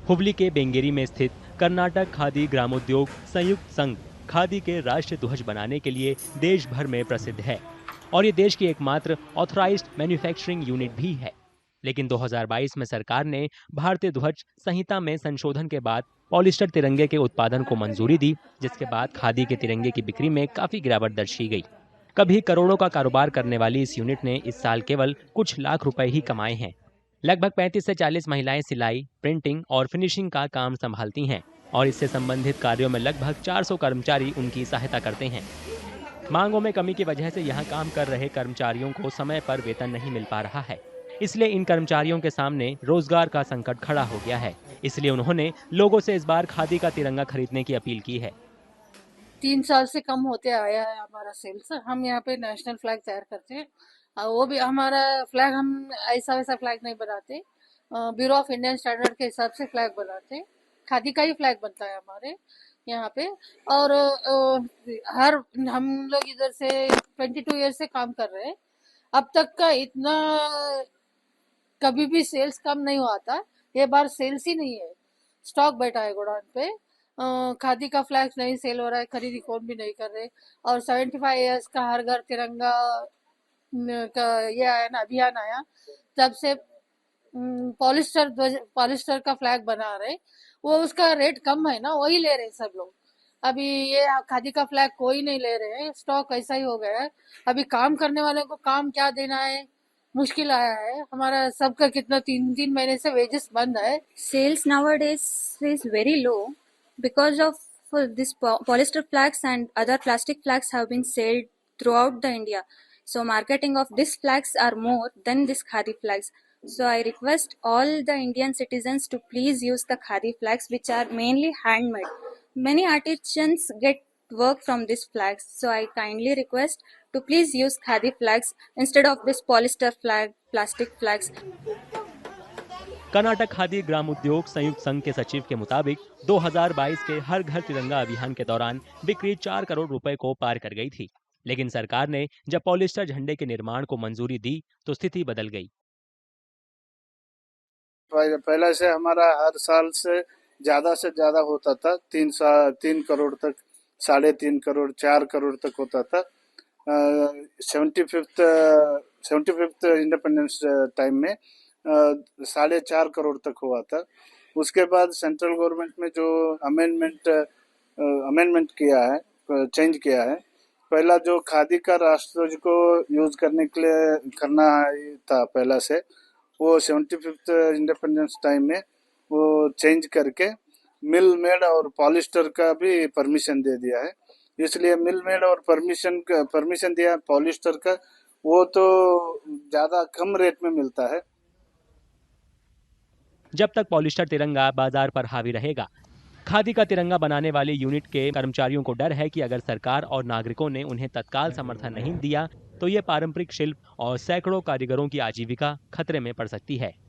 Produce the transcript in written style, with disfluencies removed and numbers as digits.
हुबली के बेंगेरी में स्थित कर्नाटक खादी ग्रामोद्योग संयुक्त संघ खादी के राष्ट्रीय ध्वज बनाने के लिए देश भर में प्रसिद्ध है और ये देश की एकमात्र ऑथराइज्ड मैन्युफैक्चरिंग यूनिट भी है। लेकिन 2022 में सरकार ने भारतीय ध्वज संहिता में संशोधन के बाद पॉलिस्टर तिरंगे के उत्पादन को मंजूरी दी, जिसके बाद खादी के तिरंगे की बिक्री में काफी गिरावट दर्ज की गई। कभी करोड़ों का कारोबार करने वाली इस यूनिट ने इस साल केवल कुछ लाख रुपए ही कमाए हैं। लगभग 35 से 40 महिलाएं सिलाई, प्रिंटिंग और फिनिशिंग का काम संभालती हैं और इससे संबंधित कार्यों में लगभग 400 कर्मचारी उनकी सहायता करते हैं। मांगों में कमी की वजह से यहाँ काम कर रहे कर्मचारियों को समय पर वेतन नहीं मिल पा रहा है, इसलिए इन कर्मचारियों के सामने रोजगार का संकट खड़ा हो गया है। इसलिए उन्होंने लोगों से इस बार खादी का तिरंगा खरीदने की अपील की है। 3 साल से कम होते आया है हमारा सेल्स। हम यहाँ पे नेशनल फ्लैग तैयार करते हैं और वो भी हमारा फ्लैग हम ऐसा वैसा फ्लैग नहीं बनाते, ब्यूरो ऑफ इंडियन स्टैंडर्ड के हिसाब से फ्लैग बनाते हैं। खादी का ही फ्लैग बनता है हमारे यहाँ पे। और हर हम लोग इधर से 22 ईयर से काम कर रहे हैं। अब तक का इतना कभी भी सेल्स कम नहीं हुआ था। ये बार सेल्स ही नहीं है, स्टॉक बैठा है गोडाउन पे। खादी का फ्लैग नहीं सेल हो रहा है, खरीदी कौन भी नहीं कर रहे। और 75 ईयर्स का हर घर तिरंगा का ये आया ना, अभियान आया, तब से पॉलिस्टर का फ्लैग बना रहे। वो उसका रेट कम है ना, वही ले रहे सब लोग। अभी ये खादी का फ्लैग कोई नहीं ले रहे हैं, स्टॉक ऐसा ही हो गया है। अभी काम करने वालों को काम क्या देना है, मुश्किल आया है। हमारा सबका कितना 3 महीने से वेजेस बंद है। Sales nowadays is very low because of this polyester flags and other plastic flags have been sold throughout the India. So marketing of these flags are more than this khadi flags. So I request all the Indian citizens to please use the khadi flags, which are mainly handmade. Many artisans get work from these flags. So I kindly request to please use khadi flags instead of this polyester flag, plastic flags. Karnataka khadi ग्राम उद्योग संयुक्त संघ के सचिव के मुताबिक 2022 के हर घर तिरंगा अभियान के दौरान बिक्री 4 करोड़ रुपए को पार कर गई थी। लेकिन सरकार ने जब पॉलिस्टर झंडे के निर्माण को मंजूरी दी तो स्थिति बदल गई। पहले से हमारा हर साल से ज्यादा होता था। 3 करोड़ तक, 3.5 करोड़, 4 करोड़ तक होता था। 75th इंडिपेंडेंस टाइम में 4.5 करोड़ तक हुआ था। उसके बाद सेंट्रल गवर्नमेंट में जो अमेंडमेंट किया है, चेंज किया है, पहला जो खादी का राष्ट्रध्वज को यूज करने के लिए करना था पहला से, वो 75th इंडिपेंडेंस टाइम में वो चेंज करके मिल मेड और पॉलिस्टर का भी परमिशन दे दिया है। इसलिए मिल मेड और परमिशन दिया पॉलिस्टर का, वो तो ज्यादा कम रेट में मिलता है। जब तक पॉलिस्टर तिरंगा बाजार पर हावी रहेगा, खादी का तिरंगा बनाने वाले यूनिट के कर्मचारियों को डर है कि अगर सरकार और नागरिकों ने उन्हें तत्काल समर्थन नहीं दिया तो ये पारंपरिक शिल्प और सैकड़ों कारीगरों की आजीविका खतरे में पड़ सकती है।